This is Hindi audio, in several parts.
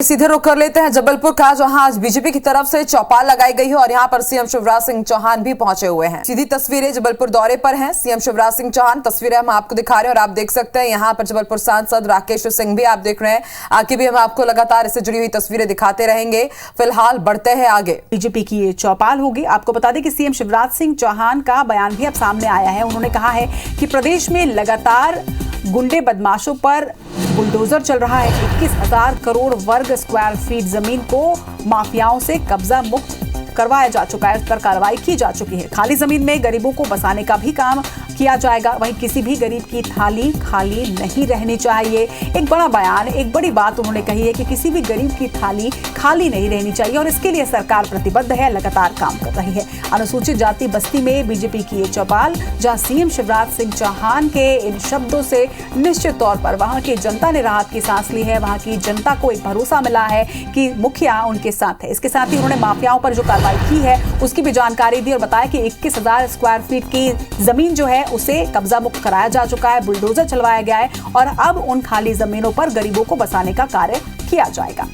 सीधे रुख कर लेते हैं जबलपुर का, जहां आज बीजेपी की तरफ से चौपाल लगाई गई है और यहां पर सीएम शिवराज सिंह चौहान भी पहुंचे हुए हैं। सीधी तस्वीरें जबलपुर दौरे पर हैं सीएम शिवराज सिंह चौहान। तस्वीरें हम आपको दिखा रहे हैं और आप देख सकते हैं यहां पर जबलपुर सांसद राकेश सिंह भी आप देख रहे हैं। आगे भी हम आपको लगातार इससे जुड़ी हुई तस्वीरें दिखाते रहेंगे। फिलहाल बढ़ते हैं आगे। बीजेपी की ये चौपाल होगी। आपको बता दें कि सीएम शिवराज सिंह चौहान का बयान भी अब सामने आया है। उन्होंने कहा है कि प्रदेश में लगातार गुंडे बदमाशों पर बुलडोजर चल रहा है। 21,000 करोड़ वर्ग स्क्वायर फीट जमीन को माफियाओं से कब्जा मुक्त करवाया जा चुका है। इस पर कार्रवाई की जा चुकी है। खाली जमीन में गरीबों को बसाने का भी काम किया जाएगा। वहीं किसी भी गरीब की थाली खाली नहीं रहनी चाहिए। एक बड़ा बयान, एक बड़ी बात उन्होंने कही है कि किसी भी गरीब की थाली खाली नहीं रहनी चाहिए और इसके लिए सरकार प्रतिबद्ध है, लगातार काम कर रही है। अनुसूचित जाति बस्ती में बीजेपी की ये चौपाल, जहां सीएम शिवराज सिंह चौहान के इन शब्दों से निश्चित तौर पर वहां की जनता ने राहत की सांस ली है। वहां की जनता को एक भरोसा मिला है कि मुखिया उनके साथ है। इसके साथ ही उन्होंने माफियाओं पर जो कार्रवाई की है उसकी भी जानकारी दी और बताया कि 21,000 स्क्वायर फीट की जमीन जो है उसे कब्जा मुक्त कराया जा चुका है, बुलडोजर चलवाया गया है और अब उन खाली जमीनों पर गरीबों को बसाने का कार्य किया जाएगा।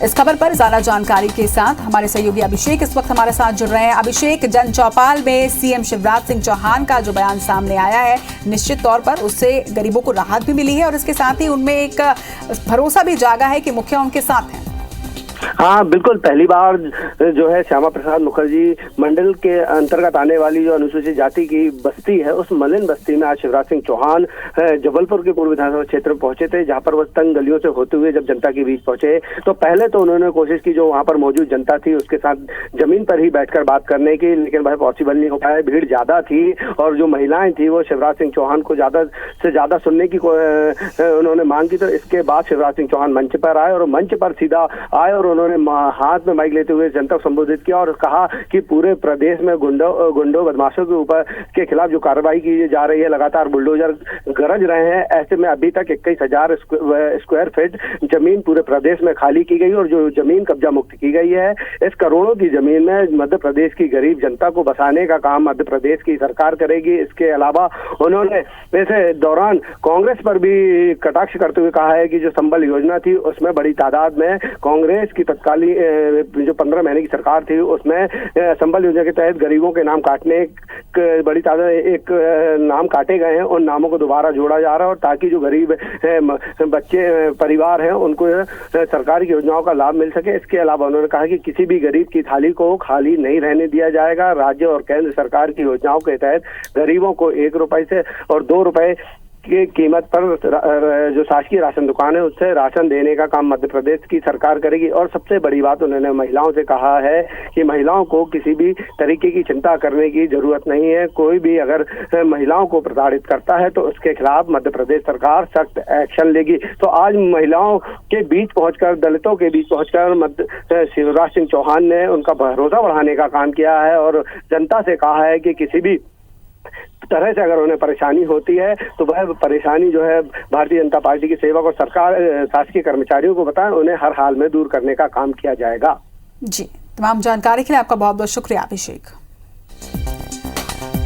इस खबर पर ज्यादा जानकारी के साथ हमारे सहयोगी अभिषेक इस वक्त हमारे साथ जुड़ रहे हैं। अभिषेक, जन चौपाल में सीएम शिवराज सिंह चौहान का जो बयान सामने आया है, निश्चित तौर पर उससे गरीबों को राहत भी मिली है और इसके साथ ही उनमें एक भरोसा भी जागा है कि मुखिया उनके साथ है। हाँ बिल्कुल, पहली बार जो है श्यामा प्रसाद मुखर्जी मंडल के अंतर्गत आने वाली जो अनुसूचित जाति की बस्ती है, उस मलिन बस्ती में आज शिवराज सिंह चौहान जबलपुर के पूर्व विधानसभा क्षेत्र में पहुंचे थे, जहां पर वो तंग गलियों से होते हुए जब जनता के बीच पहुंचे तो पहले तो उन्होंने कोशिश की जो वहां पर मौजूद जनता थी उसके साथ जमीन पर ही बैठकर बात करने की, लेकिन वह पॉसिबल नहीं हो पाया। भीड़ ज्यादा थी और जो महिलाएं थी वो शिवराज सिंह चौहान को ज्यादा से ज्यादा सुनने की उन्होंने मांग की। तो इसके बाद शिवराज सिंह चौहान मंच पर आए और मंच पर सीधा आए और उन्होंने हाथ में माइक लेते हुए जनता को संबोधित किया और कहा कि पूरे प्रदेश में गुंडों बदमाशों के ऊपर के खिलाफ जो कार्रवाई की जा रही है, लगातार बुलडोजर गरज रहे हैं। ऐसे में अभी तक 21,000 स्क्वायर फीट जमीन पूरे प्रदेश में खाली की गई और जो जमीन कब्जा मुक्त की गई है, इस करोड़ों की जमीन में मध्य प्रदेश की गरीब जनता को बसाने का काम मध्य प्रदेश की सरकार करेगी। इसके अलावा उन्होंने इस दौरान कांग्रेस पर भी कटाक्ष करते हुए कहा है कि जो संबल योजना थी उसमें बड़ी तादाद में कांग्रेस की तत्कालीन जो 15 महीने की सरकार थी उसमें संबल योजना के तहत गरीबों के नाम काटने बड़ी तादाद एक नाम काटे गए हैं। उन नामों को दोबारा जोड़ा जा रहा है और ताकि जो गरीब बच्चे परिवार हैं उनको सरकार की योजनाओं का लाभ मिल सके। इसके अलावा उन्होंने कहा कि किसी भी गरीब की थाली को खाली नहीं रहने दिया जाएगा। राज्य और केंद्र सरकार की योजनाओं के तहत गरीबों को 1 रुपए से और 2 रुपए की कीमत पर जो शासकीय राशन दुकान है उससे राशन देने का काम मध्य प्रदेश की सरकार करेगी। और सबसे बड़ी बात उन्होंने महिलाओं से कहा है कि महिलाओं को किसी भी तरीके की चिंता करने की जरूरत नहीं है। कोई भी अगर महिलाओं को प्रताड़ित करता है तो उसके खिलाफ मध्य प्रदेश सरकार सख्त एक्शन लेगी। तो आज महिलाओं के बीच पहुंचकर, दलितों के बीच पहुंचकर शिवराज सिंह चौहान ने उनका भरोसा बढ़ाने का काम किया है और जनता से कहा है कि किसी भी तरह से अगर उन्हें परेशानी होती है तो वह परेशानी जो है भारतीय जनता पार्टी के सेवक और सरकार शासकीय कर्मचारियों को बताएं, उन्हें हर हाल में दूर करने का काम किया जाएगा। जी, तमाम जानकारी के लिए आपका बहुत बहुत शुक्रिया अभिषेक।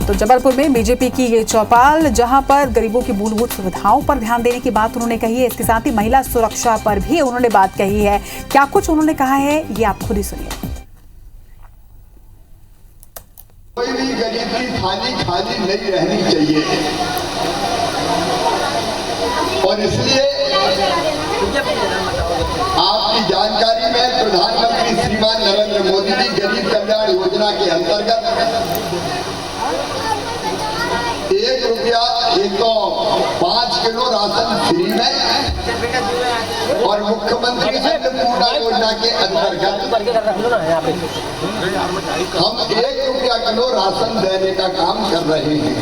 तो जबलपुर में बीजेपी की ये चौपाल, जहां पर गरीबों की मूलभूत सुविधाओं पर ध्यान देने की बात उन्होंने कही है। इसके साथ ही महिला सुरक्षा पर भी उन्होंने बात कही है। क्या कुछ उन्होंने कहा है ये आप खुद ही सुनिए। कोई भी गरीब की थाली खाली नहीं रहनी चाहिए और इसलिए आपकी जानकारी में प्रधानमंत्री श्रीमान नरेंद्र मोदी जी गरीब कल्याण योजना के अंतर्गत 1 रुपया 105 किलो राशन फ्री में और मुख्यमंत्री अन्नपूर्णा योजना के अंतर्गत हम 1 रुपया किलो राशन देने का काम कर रहे हैं।